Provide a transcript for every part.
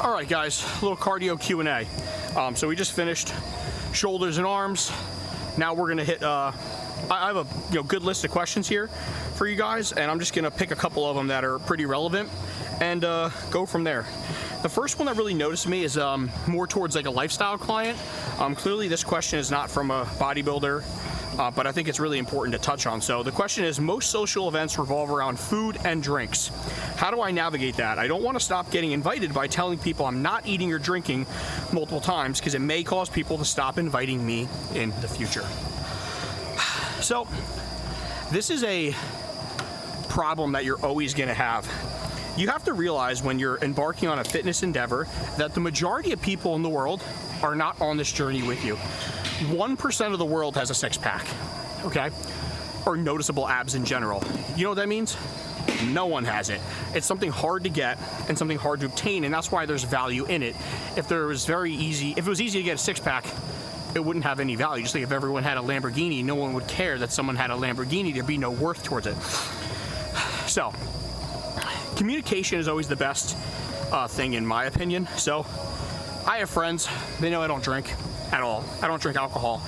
All right, guys, a little cardio Q&A. So we just finished shoulders and arms. Now we're gonna hit, I have a good list of questions here for you guys, and I'm just gonna pick a couple of them that are pretty relevant and go from there. The first one that really noticed me is more towards like a lifestyle client. Clearly this question is not from a bodybuilder, but I think it's really important to touch on. So the question is, most social events revolve around food and drinks. How do I navigate that? I don't want to stop getting invited by telling people I'm not eating or drinking multiple times, because it may cause people to stop inviting me in the future. So this is a problem that you're always going to have. You have to realize when you're embarking on a fitness endeavor that the majority of people in the world are not on this journey with you. 1% of the world has a six-pack, okay? Or noticeable abs in general. You know what that means? No one has it. It's something hard to get and something hard to obtain, and that's why there's value in it. If it was easy to get a six-pack, it wouldn't have any value. Just like if everyone had a Lamborghini, no one would care that someone had a Lamborghini. There'd be no worth towards it. So, communication is always the best thing in my opinion. So, I have friends, they know I don't drink at all. I don't drink alcohol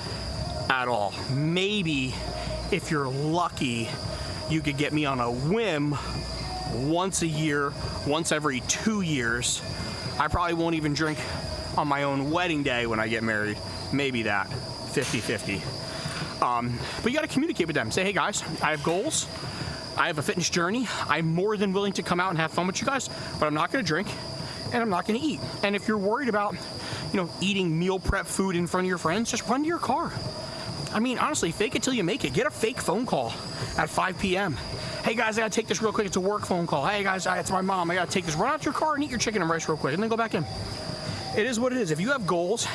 at all. Maybe if you're lucky, you could get me on a whim once a year, once every 2 years. I probably won't even drink on my own wedding day when I get married. Maybe that, 50-50. But you gotta communicate with them. Say, hey guys, I have goals. I have a fitness journey. I'm more than willing to come out and have fun with you guys, but I'm not gonna drink and I'm not gonna eat. And if you're worried about, eating meal prep food in front of your friends, just run to your car. I mean, honestly, fake it till you make it. Get a fake phone call at 5 p.m. Hey guys, I gotta take this real quick. It's a work phone call. Hey guys, it's my mom. I gotta take this. Run out to your car and eat your chicken and rice real quick and then go back in. It is what it is. If you have goals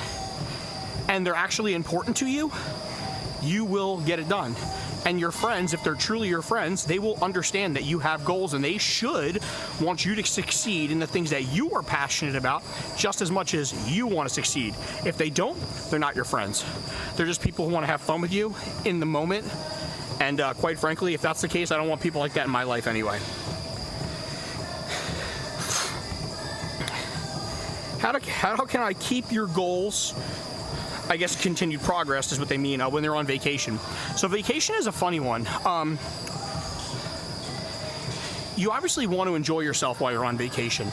and they're actually important to you, you will get it done. And your friends, if they're truly your friends, they will understand that you have goals and they should want you to succeed in the things that you are passionate about just as much as you want to succeed. If they don't, they're not your friends. They're just people who want to have fun with you in the moment. And quite frankly, if that's the case, I don't want people like that in my life anyway. How can I keep your goals? I guess continued progress is what they mean when they're on vacation. So vacation is a funny one. You obviously want to enjoy yourself while you're on vacation,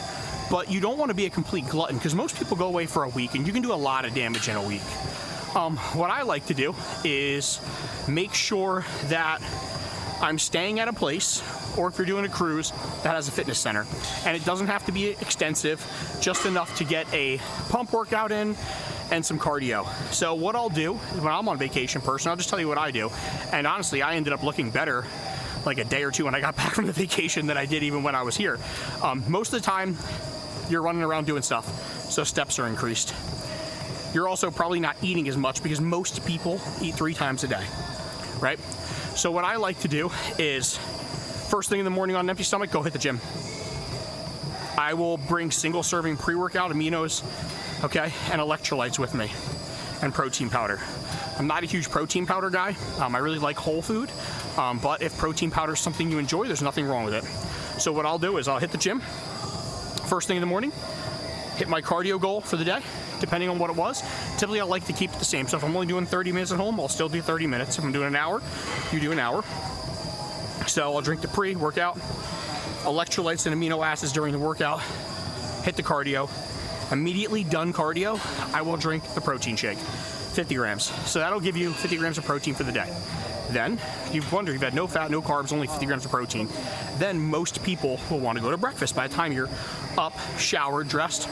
but you don't want to be a complete glutton, because most people go away for a week and you can do a lot of damage in a week. What I like to do is make sure that I'm staying at a place, or if you're doing a cruise, that has a fitness center. And it doesn't have to be extensive, just enough to get a pump workout in and some cardio. So what I'll do when I'm on vacation, I'll just tell you what I do. And honestly, I ended up looking better like a day or two when I got back from the vacation than I did even when I was here. Most of the time, you're running around doing stuff, so steps are increased. You're also probably not eating as much because most people eat 3 times a day, right? So what I like to do is, first thing in the morning on an empty stomach, go hit the gym. I will bring single serving pre-workout aminos, okay, and electrolytes with me, and protein powder. I'm not a huge protein powder guy. I really like whole food, but if protein powder is something you enjoy, there's nothing wrong with it. So what I'll do is I'll hit the gym first thing in the morning, hit my cardio goal for the day, depending on what it was. Typically, I like to keep it the same. So if I'm only doing 30 minutes at home, I'll still do 30 minutes. If I'm doing an hour, you do an hour. So I'll drink the pre-workout, electrolytes and amino acids during the workout, hit the cardio. Immediately done cardio, I will drink the protein shake, 50 grams. So that'll give you 50 grams of protein for the day. Then, you wonder, you've had no fat, no carbs, only 50 grams of protein. Then most people will want to go to breakfast. By the time you're up, showered, dressed,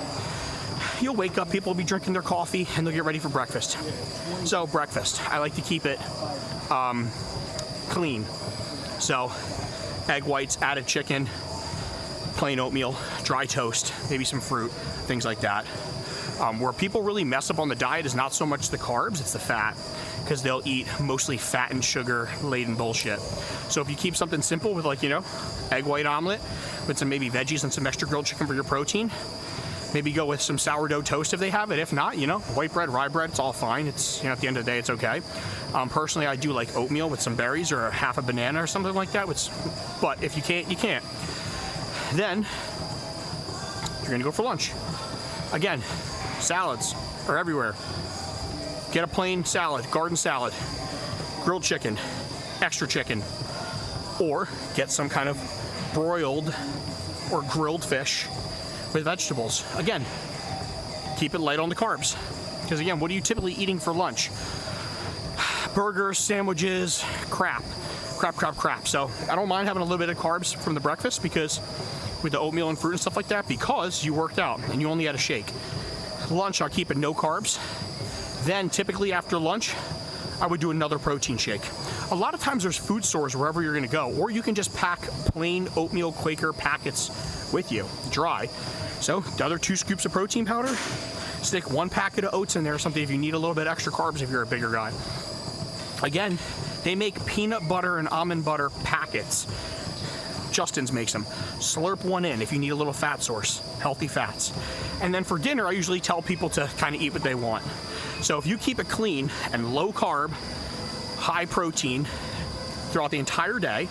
you'll wake up, people will be drinking their coffee, and they'll get ready for breakfast. So breakfast, I like to keep it clean. So egg whites, added chicken, plain oatmeal, dry toast, maybe some fruit, things like that. Where people really mess up on the diet is not so much the carbs, it's the fat, because they'll eat mostly fat and sugar laden bullshit. So if you keep something simple with, like, egg white omelet with some maybe veggies and some extra grilled chicken for your protein, maybe go with some sourdough toast if they have it. If not, white bread, rye bread, it's all fine. It's, at the end of the day, it's okay. Personally, I do like oatmeal with some berries or half a banana or something like that. But if you can't, you can't. Then you're gonna go for lunch. Again, salads are everywhere. Get a plain salad, garden salad, grilled chicken, extra chicken, or get some kind of broiled or grilled fish with vegetables. Again, keep it light on the carbs. Because again, what are you typically eating for lunch? Burgers, sandwiches, crap. So I don't mind having a little bit of carbs from the breakfast because with the oatmeal and fruit and stuff like that, because you worked out and you only had a shake. Lunch, I'll keep it no carbs. Then typically after lunch, I would do another protein shake. A lot of times there's food stores wherever you're gonna go, or you can just pack plain oatmeal Quaker packets with you, dry. So the other 2 scoops of protein powder, stick 1 packet of oats in there or something if you need a little bit extra carbs if you're a bigger guy. Again, they make peanut butter and almond butter packets. Justin's makes them. Slurp 1 in if you need a little fat source, healthy fats. And then for dinner, I usually tell people to kind of eat what they want. So if you keep it clean and low carb, high protein throughout the entire day,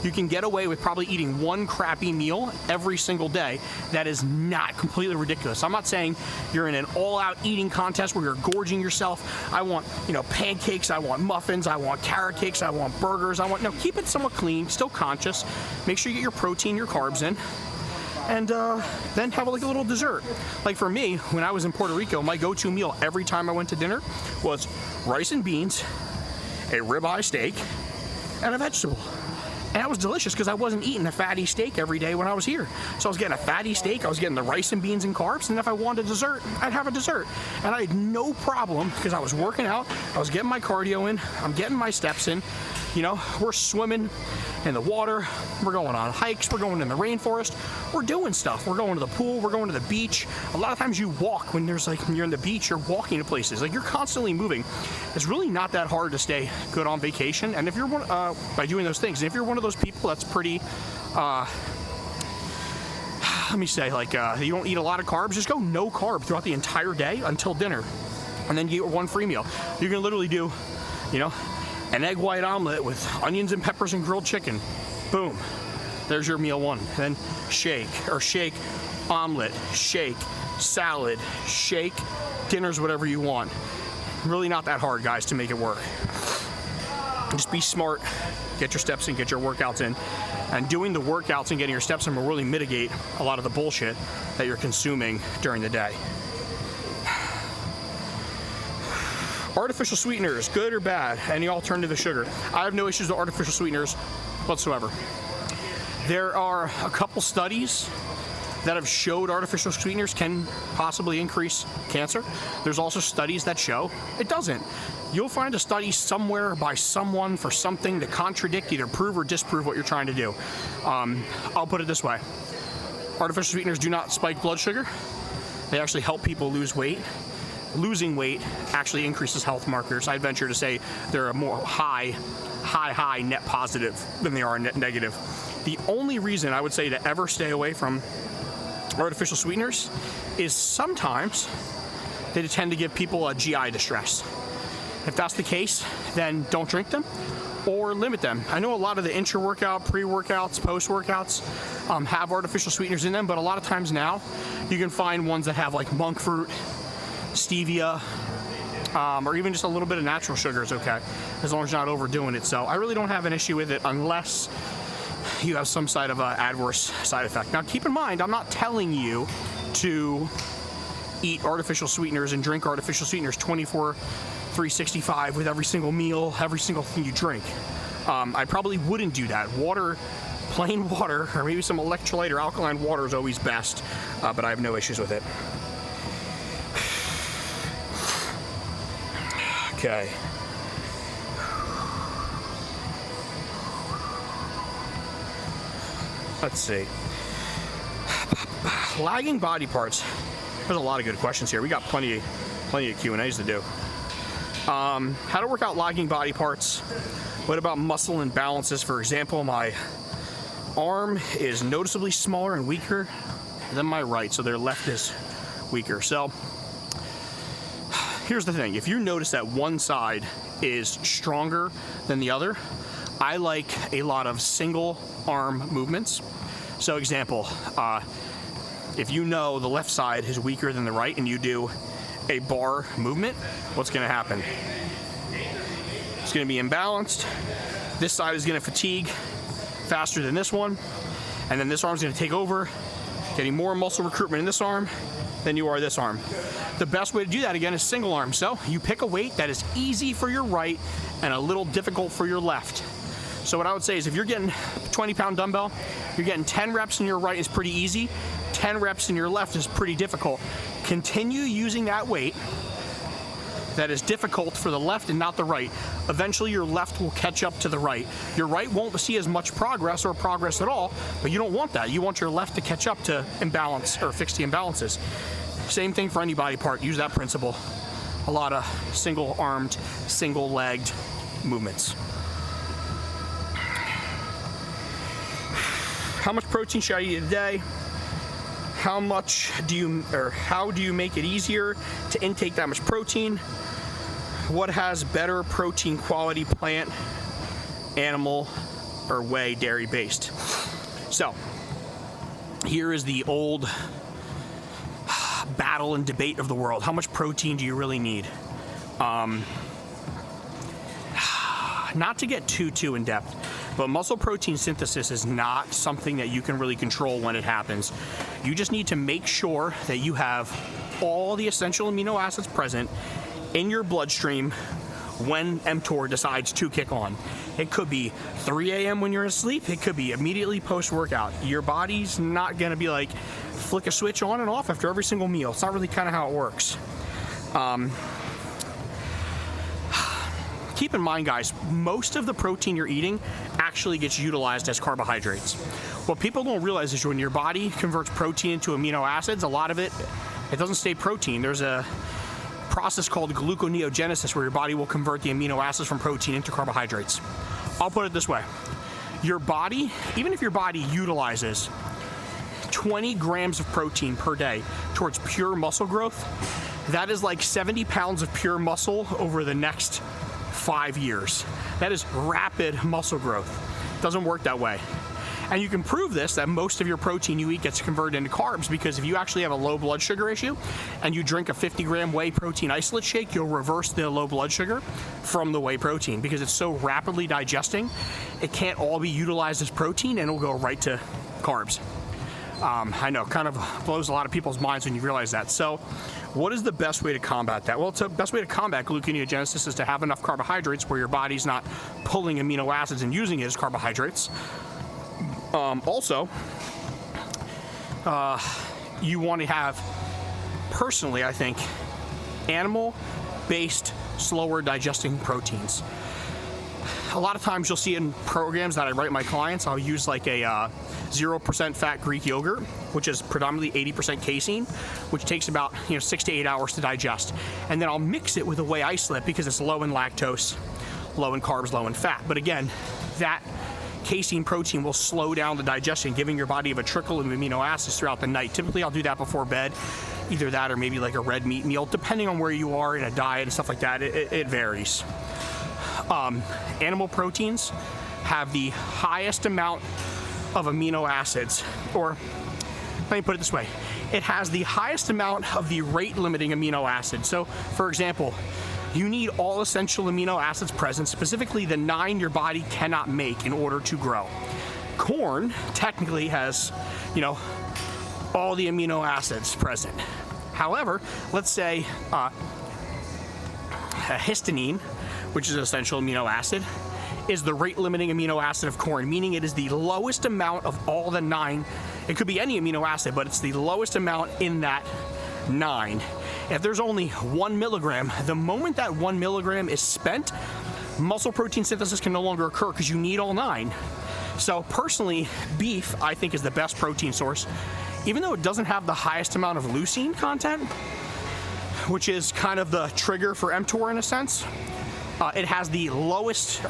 you can get away with probably eating 1 crappy meal every single day. That is not completely ridiculous. I'm not saying you're in an all-out eating contest where you're gorging yourself. I want, pancakes, I want muffins, I want carrot cakes, I want burgers, no, keep it somewhat clean, still conscious. Make sure you get your protein, your carbs in. And then have like a little dessert. Like for me, when I was in Puerto Rico, my go-to meal every time I went to dinner was rice and beans, a ribeye steak, and a vegetable. And that was delicious because I wasn't eating a fatty steak every day when I was here. So I was getting a fatty steak, I was getting the rice and beans and carbs, and if I wanted a dessert, I'd have a dessert. And I had no problem because I was working out, I was getting my cardio in, I'm getting my steps in. We're swimming in the water, we're going on hikes, we're going in the rainforest, we're doing stuff. We're going to the pool, we're going to the beach. A lot of times you walk when you're in the beach, you're walking to places. Like you're constantly moving. It's really not that hard to stay good on vacation. And if you're by doing those things, if you're one of those people that's pretty, let me say, you don't eat a lot of carbs, just go no carb throughout the entire day until dinner. And then you get 1 free meal. You can literally do, an egg white omelet with onions and peppers and grilled chicken. Boom. There's your meal 1. Then shake, omelet, shake, salad, shake, dinner's whatever you want. Really not that hard, guys, to make it work. Just be smart, get your steps in, get your workouts in. And doing the workouts and getting your steps in will really mitigate a lot of the bullshit that you're consuming during the day. Artificial sweeteners, good or bad? Any alternative to sugar? I have no issues with artificial sweeteners whatsoever. There are a couple studies that have showed artificial sweeteners can possibly increase cancer. There's also studies that show it doesn't. You'll find a study somewhere by someone for something to contradict, either prove or disprove what you're trying to do. I'll put it this way. Artificial sweeteners do not spike blood sugar. They actually help people lose weight. Losing weight actually increases health markers. I'd venture to say they're a more high net positive than they are net negative. The only reason I would say to ever stay away from artificial sweeteners is sometimes they tend to give people a GI distress. If that's the case, then don't drink them or limit them. I know a lot of the intra-workout, pre-workouts, post-workouts have artificial sweeteners in them, but a lot of times now you can find ones that have like monk fruit, stevia, or even just a little bit of natural sugar is okay, as long as you're not overdoing it. So I really don't have an issue with it unless you have some side of an adverse side effect. Now keep in mind, I'm not telling you to eat artificial sweeteners and drink artificial sweeteners 365 with every single meal, every single thing you drink. I probably wouldn't do that. Water, plain water, or maybe some electrolyte or alkaline water is always best, but I have no issues with it. Okay. Let's see. Lagging body parts. There's a lot of good questions here. We got plenty of Q&As to do. How to work out lagging body parts. What about muscle imbalances? For example, my arm is noticeably smaller and weaker than my right, so their left is weaker. So here's the thing. If you notice that one side is stronger than the other, I like a lot of single arm movements. So example, if you know the left side is weaker than the right and you do a bar movement, what's gonna happen? It's gonna be imbalanced. This side is gonna fatigue faster than this one, and then this arm's gonna take over, getting more muscle recruitment in this arm than you are this arm. The best way to do that, again, is single arm. So you pick a weight that is easy for your right and a little difficult for your left. So what I would say is if you're getting 20-pound dumbbell, you're getting 10 reps in your right is pretty easy, 10 reps in your left is pretty difficult. Continue using that weight that is difficult for the left and not the right. Eventually your left will catch up to the right. Your right won't see as much progress or progress at all, but you don't want that. You want your left to catch up to imbalance or fix the imbalances. Same thing for any body part, use that principle. A lot of single-armed, single-legged movements. How much protein should I eat a day? How do you make it easier to intake that much protein? What has better protein quality, plant, animal, or whey, dairy based? So here is the old battle and debate of the world. How much protein do you really need? Not to get too in depth, but muscle protein synthesis is not something that you can really control when it happens. You just need to make sure that you have all the essential amino acids present in your bloodstream when mTOR decides to kick on. It could be 3 a.m. when you're asleep. It could be immediately post-workout. Your body's not gonna be like, flick a switch on and off after every single meal. It's not really kind of how it works. Keep in mind, guys, most of the protein you're eating actually gets utilized as carbohydrates. What people don't realize is when your body converts protein into amino acids, a lot of it doesn't stay protein. There's a process called gluconeogenesis where your body will convert the amino acids from protein into carbohydrates. I'll put it this way. Your body, even if your body utilizes 20 grams of protein per day towards pure muscle growth, that is like 70 pounds of pure muscle over the next 5 years. That is rapid muscle growth. Doesn't work that way. And you can prove this, that most of your protein you eat gets converted into carbs, because if you actually have a low blood sugar issue and you drink a 50-gram whey protein isolate shake, you'll reverse the low blood sugar from the whey protein because it's so rapidly digesting. It can't all be utilized as protein and it'll go right to carbs. I know, kind of blows a lot of people's minds when you realize that. So what is the best way to combat that? Well, the best way to combat gluconeogenesis is to have enough carbohydrates where your body's not pulling amino acids and using it as carbohydrates. Also, you want to have, personally, I think, animal-based, slower digesting proteins. A lot of times you'll see in programs that I write my clients, I'll use like a 0% fat Greek yogurt, which is predominantly 80% casein, which takes about 6 to 8 hours to digest. And then I'll mix it with a whey isolate because it's low in lactose, low in carbs, low in fat. But again, that casein protein will slow down the digestion, giving your body a trickle of amino acids throughout the night. Typically I'll do that before bed, either that or maybe like a red meat meal, depending on where you are in a diet and stuff like that. It varies. Animal proteins have the highest amount of amino acids, or let me put it this way, it has the highest amount of the rate limiting amino acids. So for example, you need all essential amino acids present, specifically the 9 your body cannot make in order to grow. Corn technically has, all the amino acids present. However, let's say histamine, which is an essential amino acid, is the rate limiting amino acid of corn, meaning it is the lowest amount of all the 9. It could be any amino acid, but it's the lowest amount in that 9. If there's only 1 milligram, the moment that 1 milligram is spent, muscle protein synthesis can no longer occur because you need all 9. So personally, beef, I think, is the best protein source, even though it doesn't have the highest amount of leucine content, which is kind of the trigger for mTOR in a sense. It has the highest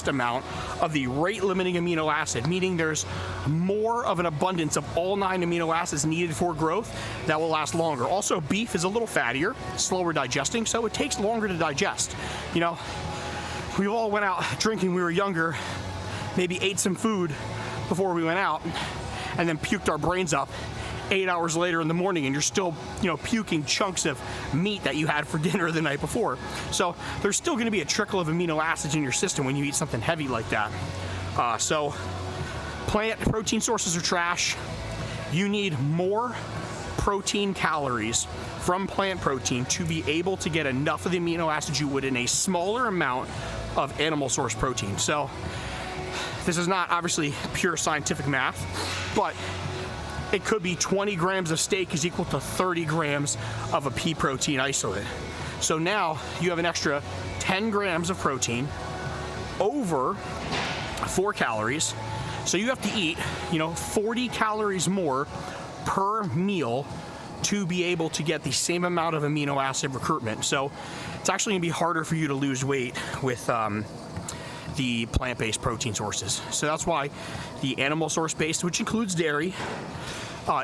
amount of the rate-limiting amino acid, meaning there's more of an abundance of all 9 amino acids needed for growth that will last longer. Also, beef is a little fattier, slower digesting, so it takes longer to digest. We all went out drinking when we were younger, maybe ate some food before we went out, and then puked our brains up, 8 hours later in the morning and you're still, puking chunks of meat that you had for dinner the night before. So there's still going to be a trickle of amino acids in your system when you eat something heavy like that. So plant protein sources are trash. You need more protein calories from plant protein to be able to get enough of the amino acids you would in a smaller amount of animal source protein. So this is not obviously pure scientific math, but it could be 20 grams of steak is equal to 30 grams of a pea protein isolate. So now you have an extra 10 grams of protein over 4 calories. So you have to eat, 40 calories more per meal to be able to get the same amount of amino acid recruitment. So it's actually going to be harder for you to lose weight with the plant-based protein sources. So that's why the animal source-based, which includes dairy,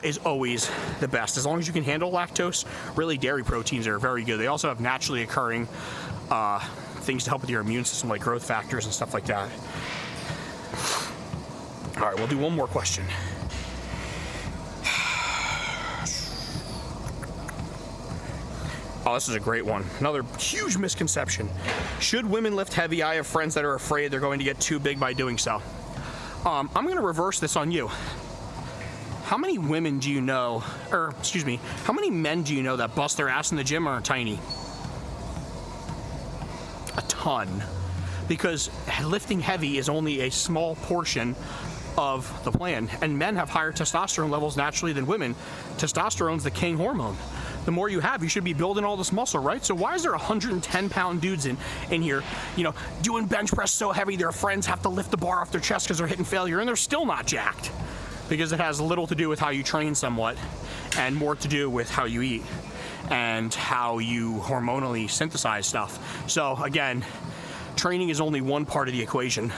is always the best. As long as you can handle lactose, really dairy proteins are very good. They also have naturally occurring things to help with your immune system, like growth factors and stuff like that. All right, we'll do one more question. Oh, this is a great one. Another huge misconception. Should women lift heavy? I have friends that are afraid they're going to get too big by doing so. I'm going to reverse this on you. How many women do you know, or excuse me, how many men do you know that bust their ass in the gym are tiny? A ton. Because lifting heavy is only a small portion of the plan, and men have higher testosterone levels naturally than women. Testosterone's the king hormone. The more you have, you should be building all this muscle, right? So why is there 110-pound dudes in here, doing bench press so heavy their friends have to lift the bar off their chest because they're hitting failure, and they're still not jacked? Because it has little to do with how you train somewhat, and more to do with how you eat and how you hormonally synthesize stuff. So again, training is only one part of the equation.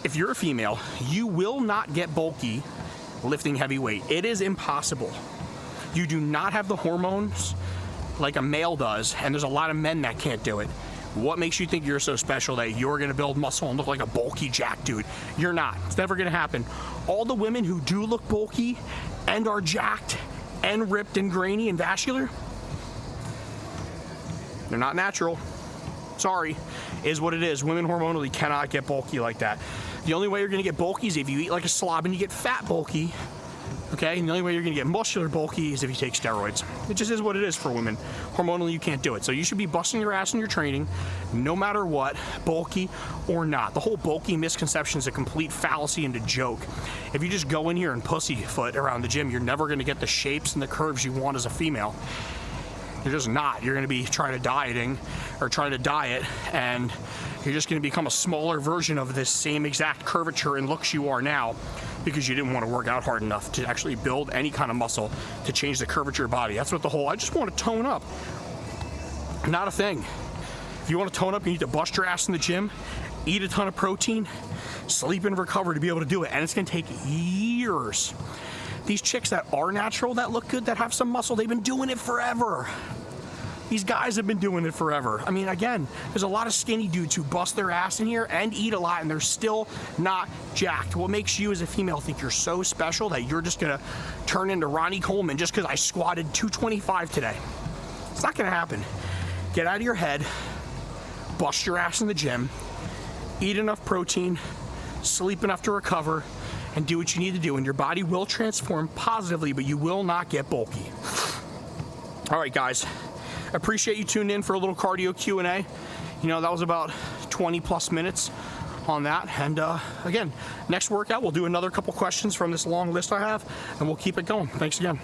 If you're a female, you will not get bulky lifting heavy weight. It is impossible. You do not have the hormones like a male does, and there's a lot of men that can't do it. What makes you think you're so special that you're gonna build muscle and look like a bulky jack dude? You're not. It's never gonna happen. All the women who do look bulky and are jacked and ripped and grainy and vascular, they're not natural. Sorry, is what it is. Women hormonally cannot get bulky like that. The only way you're gonna get bulky is if you eat like a slob and you get fat bulky, okay? And the only way you're gonna get muscular bulky is if you take steroids. It just is what it is for women. Hormonally, you can't do it. So you should be busting your ass in your training, no matter what, bulky or not. The whole bulky misconception is a complete fallacy and a joke. If you just go in here and pussyfoot around the gym, you're never gonna get the shapes and the curves you want as a female. You're just not. You're gonna be trying to diet, and you're just gonna become a smaller version of this same exact curvature and looks you are now because you didn't want to work out hard enough to actually build any kind of muscle to change the curvature of your body. That's what the whole, I just want to tone up. Not a thing. If you want to tone up, you need to bust your ass in the gym, eat a ton of protein, sleep and recover to be able to do it. And it's gonna take years. These chicks that are natural, that look good, that have some muscle, they've been doing it forever. These guys have been doing it forever. I mean, again, there's a lot of skinny dudes who bust their ass in here and eat a lot, and they're still not jacked. What makes you as a female think you're so special that you're just gonna turn into Ronnie Coleman just because I squatted 225 today? It's not gonna happen. Get out of your head, bust your ass in the gym, eat enough protein, sleep enough to recover, and do what you need to do, and your body will transform positively, but you will not get bulky. All right, guys. Appreciate you tuning in for a little cardio Q&A. That was about 20 plus minutes on that. And again, next workout, we'll do another couple questions from this long list I have, and we'll keep it going. Thanks again.